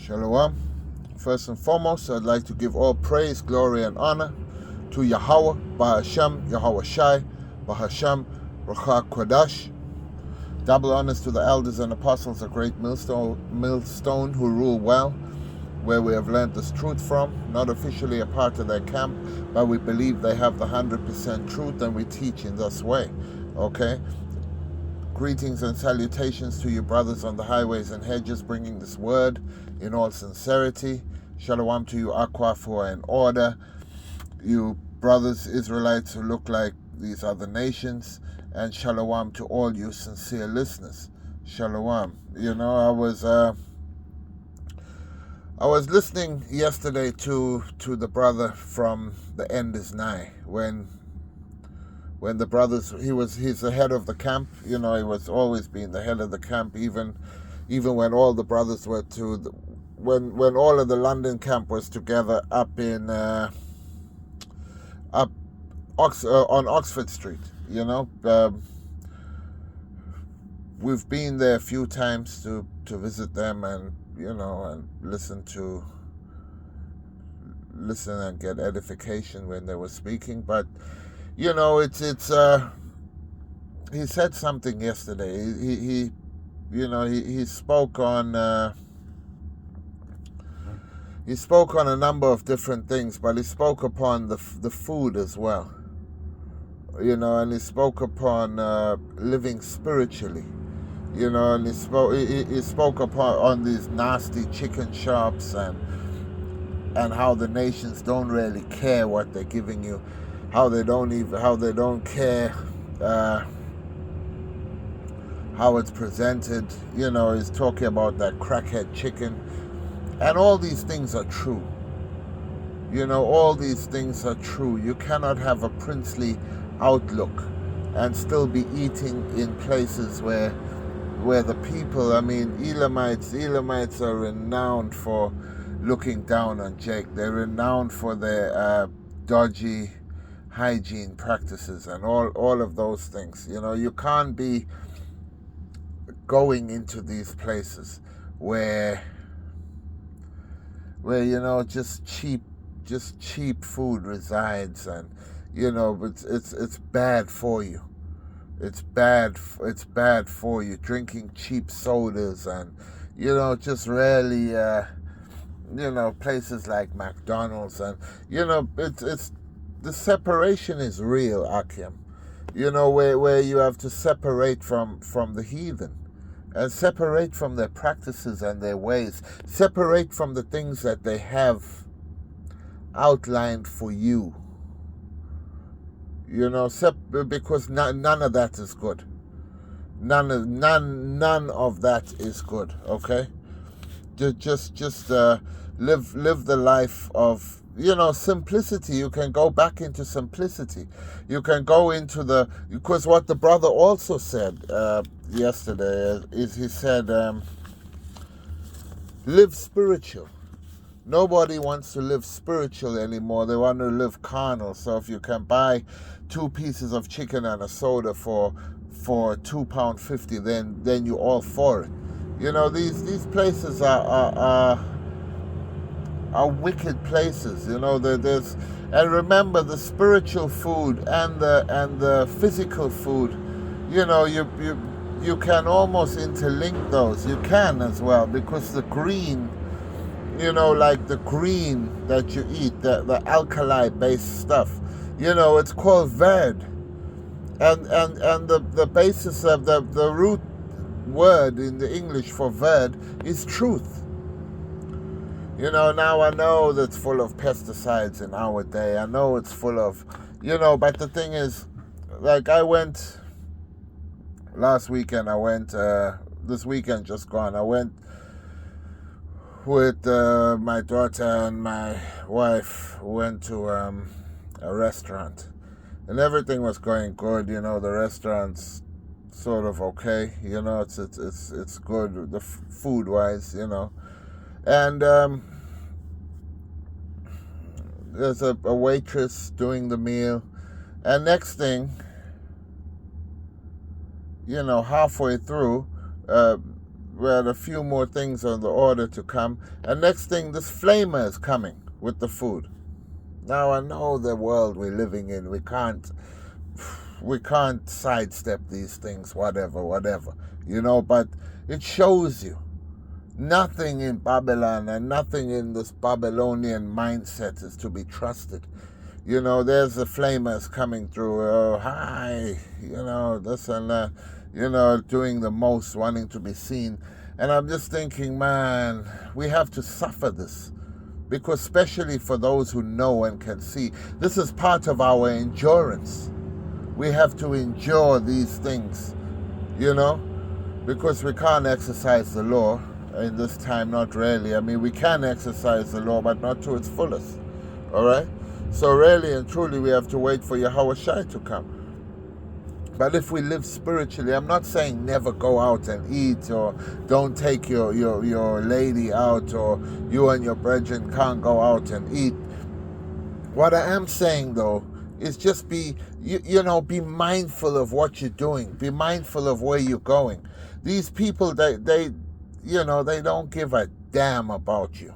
Shalom. First and foremost, I'd like to give all praise, glory, and honor to Yahweh, Bahashem, Yahweh Shai, Bahashem, Ruach Kodash. Double honors to the elders and apostles, a great millstone who rule well, where we have learned this truth from, not officially a part of their camp, but we believe they have the 100% truth and we teach in this way. Okay? Greetings and salutations to you brothers on the highways and hedges, bringing this word in all sincerity. Shalom to you Aqua who are in order, you brothers Israelites who look like these other nations, and shalom to all you sincere listeners. Shalom. You know, I was listening yesterday to the brother from The End Is Nigh, when the brothers, he's the head of the camp. You know, he was always been the head of the camp, even when all the brothers were when all of the London camp was together up in on Oxford Street. You know, we've been there a few times to visit them, and you know, and listen and get edification when they were speaking. But you know, it's he said something yesterday. He spoke on a number of different things, but he spoke upon the food as well. You know, and he spoke upon living spiritually. You know, and he spoke on these nasty chicken shops and how the nations don't really care what they're giving you, how they don't care how it's presented. You know, he's talking about that crackhead chicken, and all these things are true. You know, all these things are true. You cannot have a princely outlook and still be eating in places where the people, I mean, Elamites are renowned for looking down on Jake. They're renowned for their dodgy hygiene practices and all of those things. You know, you can't be going into these places where you know, just cheap food resides, and you know, it's bad for you. It's bad for you, drinking cheap sodas, and you know, just really you know, places like McDonald's, and you know, it's the separation is real, Akim. You know, where you have to separate from the heathen, and separate from their practices and their ways, separate from the things that they have outlined for you. You know, because none of that is good. None of that is good. Okay, just live the life of, you know, simplicity. You can go back into simplicity. You can go into because what the brother also said yesterday is he said, live spiritual. Nobody wants to live spiritual anymore. They want to live carnal. So if you can buy 2 pieces of chicken and a soda for £2.50, then you're all for it. You know, these places are wicked places. You know, and remember, the spiritual food and the physical food, you know, you can almost interlink those. You can as well, because the green, you know, like the green that you eat, the alkali-based stuff, you know, it's called verd. And the basis of the root word in the English for verd is truth. You know, now I know that's full of pesticides in our day. I know it's full of, you know, but the thing is, like I went last weekend, this weekend just gone, I went with my daughter and my wife, went to a restaurant, and everything was going good. You know, the restaurant's sort of okay. You know, it's good, the food wise. You know, and there's a waitress doing the meal, and next thing, you know, halfway through, We had a few more things on the order to come. And next thing, this flamer is coming with the food. Now I know the world we're living in. We can't sidestep these things, whatever. But it shows you nothing in Babylon and nothing in this Babylonian mindset is to be trusted. There's the flamers coming through. Oh, hi, this and that, doing the most, wanting to be seen. And I'm just thinking, man, we have to suffer this. Because especially for those who know and can see, this is part of our endurance. We have to endure these things, because we can't exercise the law in this time, not really. I mean, we can exercise the law, but not to its fullest, all right? So really and truly, we have to wait for Yahweh Shai to come. But if we live spiritually, I'm not saying never go out and eat, or don't take your lady out, or you and your brethren can't go out and eat. What I am saying, though, is just be mindful of what you're doing. Be mindful of where you're going. These people, they don't give a damn about you.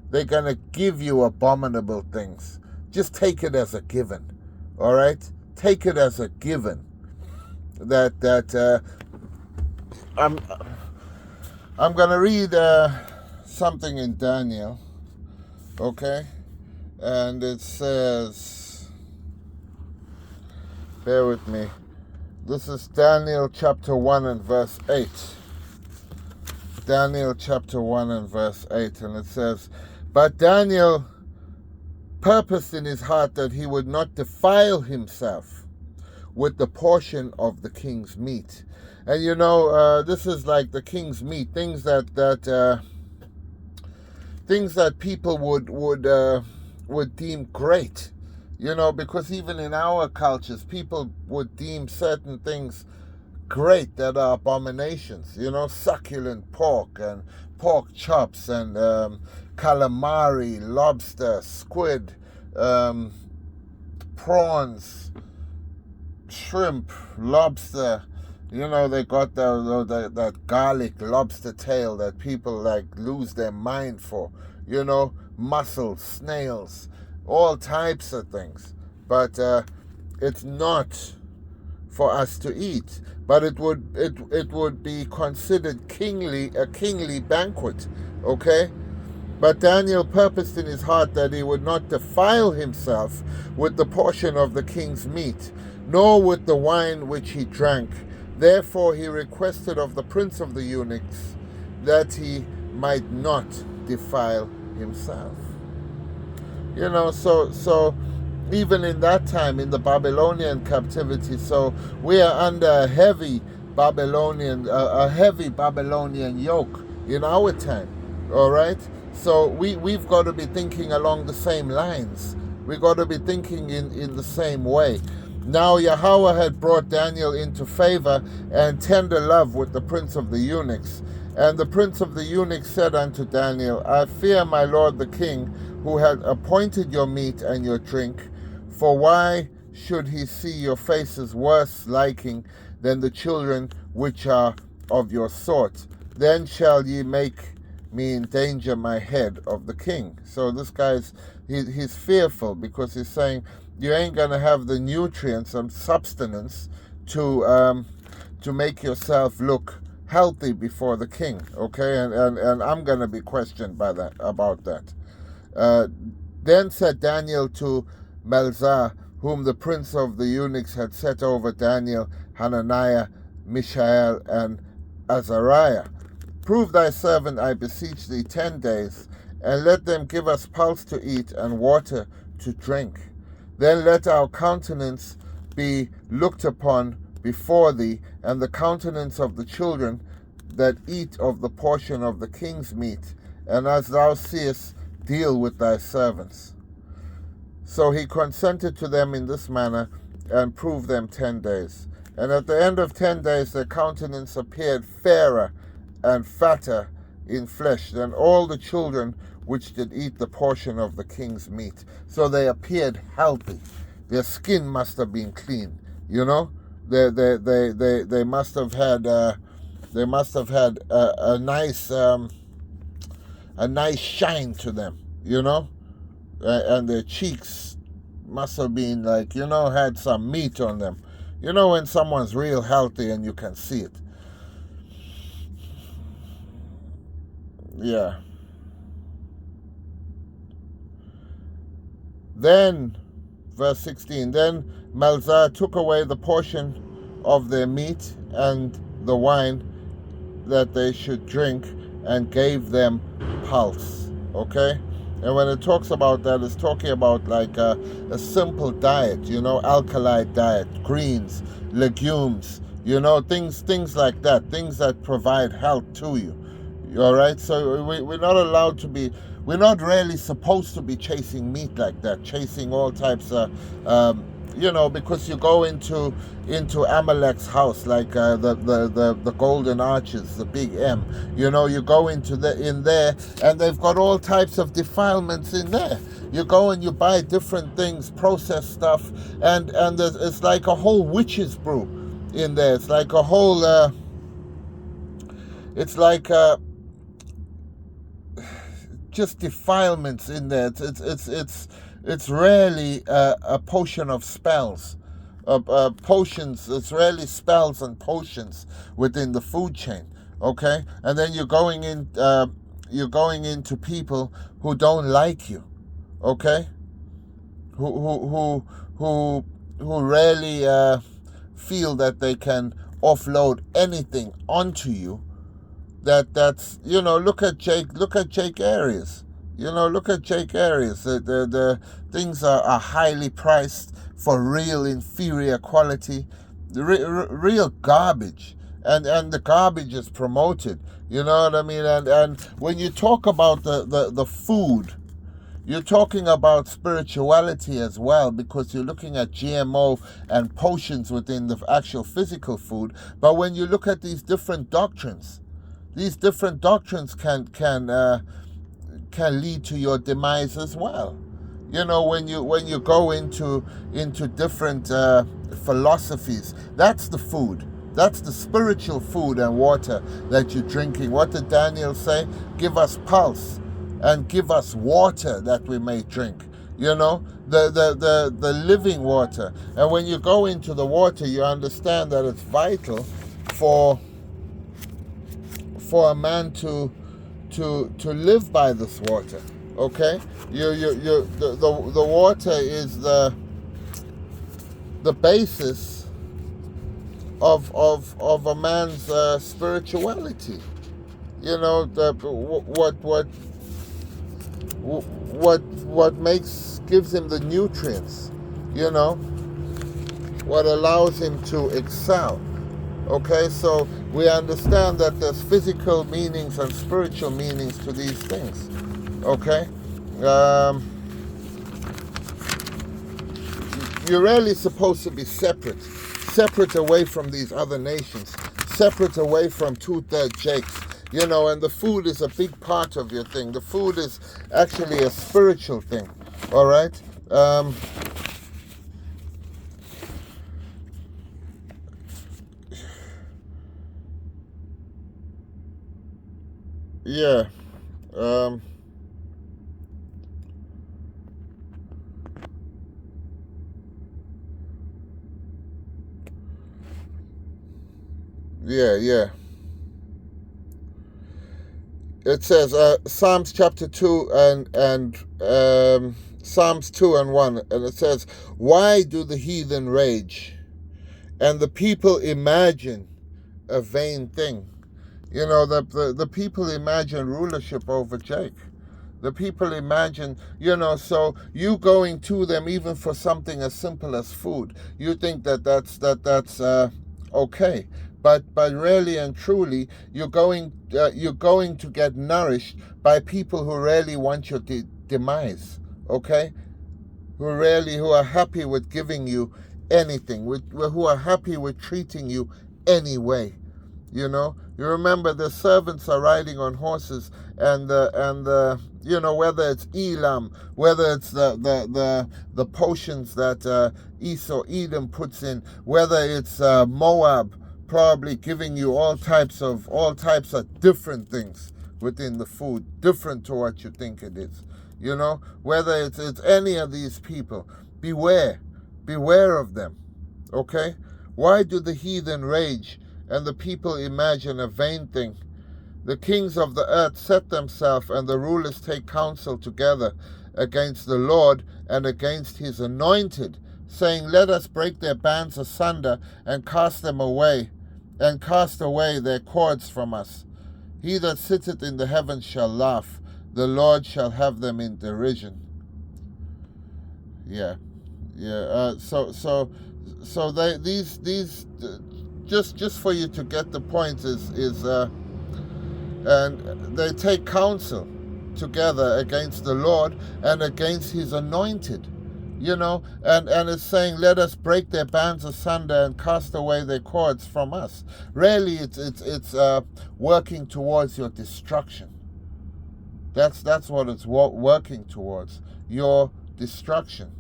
They're going to give you abominable things. Just take it as a given, all right? Take it as a given that I'm going to read something in Daniel, okay? And it says, bear with me. This is Daniel chapter 1 and verse 8. Daniel chapter 1 and verse 8. And it says, but Daniel purposed in his heart that he would not defile himself with the portion of the king's meat. And this is like the king's meat, things that people would deem great, because even in our cultures, people would deem certain things great that are abominations, succulent pork and pork chops and calamari, lobster, squid, prawns, shrimp, lobster. They got that garlic lobster tail that people lose their mind for. Mussels, snails, all types of things. But it's not for us to eat. But it would be considered a kingly banquet, okay? But Daniel purposed in his heart that he would not defile himself with the portion of the king's meat, nor with the wine which he drank. Therefore he requested of the prince of the eunuchs that he might not defile himself. So even in that time, in the Babylonian captivity, so we are under a heavy Babylonian yoke in our time, all right? So we've got to be thinking along the same lines. We've got to be thinking in the same way. Now Yahweh had brought Daniel into favor and tender love with the prince of the eunuchs. And the prince of the eunuchs said unto Daniel, I fear my lord the king, who had appointed your meat and your drink. For why should he see your faces worse liking than the children which are of your sort? Then shall ye make me endanger my head of the king. So this guy's, he's fearful, because he's saying, you ain't going to have the nutrients and substance to make yourself look healthy before the king, okay? And I'm going to be questioned about that. Then said Daniel to Melzar, whom the prince of the eunuchs had set over Daniel, Hananiah, Mishael, and Azariah, prove thy servant, I beseech thee, 10 days, and let them give us pulse to eat and water to drink. Then let our countenance be looked upon before thee, and the countenance of the children that eat of the portion of the king's meat, and as thou seest, deal with thy servants. So he consented to them in this manner, and proved them 10 days. And at the end of 10 days their countenance appeared fairer and fatter in flesh than all the children which did eat the portion of the king's meat. So they appeared healthy. Their skin must have been clean, They must have had They must have had a nice shine to them, and their cheeks must have been like, had some meat on them. When someone's real healthy and you can see it. Yeah. Then, verse 16, then Melzar took away the portion of their meat and the wine that they should drink and gave them pulse. Okay? And when it talks about that, it's talking about like a simple diet, alkali diet, greens, legumes, things like that, things that provide health to you. All right? So we're not allowed to be, we're not really supposed to be chasing meat like that, chasing all types of, because you go into Amalek's house, like the Golden Arches, the Big M. You go in there, and they've got all types of defilements in there. You go and you buy different things, processed stuff, and it's like a whole witch's brew in there. It's like a whole. It's like just defilements in there. It's really a potion of spells, potions. It's really spells and potions within the food chain. Okay, and then you're going into people who don't like you. Okay, who really feel that they can offload anything onto you. That's look at Jake Arias. Look at Jake Arias. The things are highly priced for real inferior quality, real garbage, and the garbage is promoted. You know what I mean? And when you talk about the food, you're talking about spirituality as well, because you're looking at GMO and potions within the actual physical food. But when you look at these different doctrines can lead to your demise as well. When you go into different philosophies, that's the food. That's the spiritual food and water that you're drinking. What did Daniel say? Give us pulse and give us water that we may drink. The living water. And when you go into the water, you understand that it's vital for a man to live by this water. Okay, the water is the basis of a man's spirituality. What gives him the nutrients. What allows him to excel. Okay, so we understand that there's physical meanings and spiritual meanings to these things. Okay, you're really supposed to be separate away from these other nations, separate away from 2/3 Jakes. And the food is a big part of your thing. The food is actually a spiritual thing. All right. Yeah. Yeah. It says Psalms chapter 2 and Psalms 2 and 1, and it says, "Why do the heathen rage, and the people imagine a vain thing?" The people imagine rulership over Jake. The people imagine, so you going to them even for something as simple as food, you think that's okay. But really and truly, you're going to get nourished by people who really want your demise. Okay, who are happy with giving you anything, who are happy with treating you anyway. You remember the servants are riding on horses, and whether it's Elam, whether it's the potions that Edom puts in, whether it's Moab probably giving you all types of different things within the food, different to what you think it is. You know, whether it's any of these people, beware of them. Okay? Why do the heathen rage and the people imagine a vain thing? The kings of the earth set themselves, and the rulers take counsel together against the Lord and against his anointed, saying, let us break their bands asunder and cast away their cords from us. He that sitteth in the heavens shall laugh, the Lord shall have them in derision. So they these just for you to get the point is and they take counsel together against the Lord and against his anointed. You know, and it's saying, let us break their bands asunder and cast away their cords from us. Really, it's working towards your destruction. That's what it's working towards, your destruction.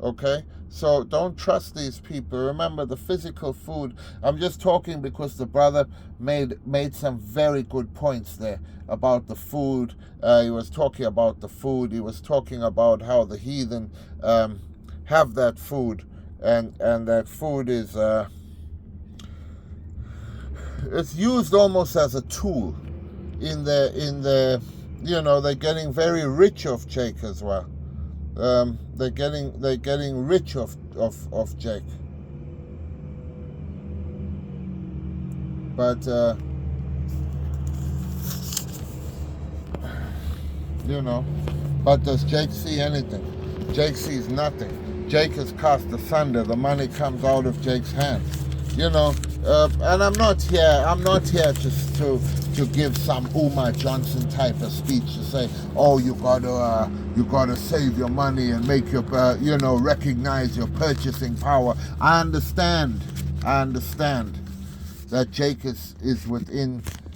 Okay? So don't trust these people. Remember, the physical food, I'm just talking because the brother made some very good points there about the food. He was talking about the food. He was talking about how the heathen have that food, and that food is it's used almost as a tool in the you know, they're getting very rich of Jake as well. They're getting rich of Jake. But you know, but does Jake see anything? Jake sees nothing. Jake is cast asunder. The money comes out of Jake's hands. You know, and I'm not here to give some Umar Johnson type of speech to say, oh, you gotta save your money and make your recognize your purchasing power. I understand that Jake is within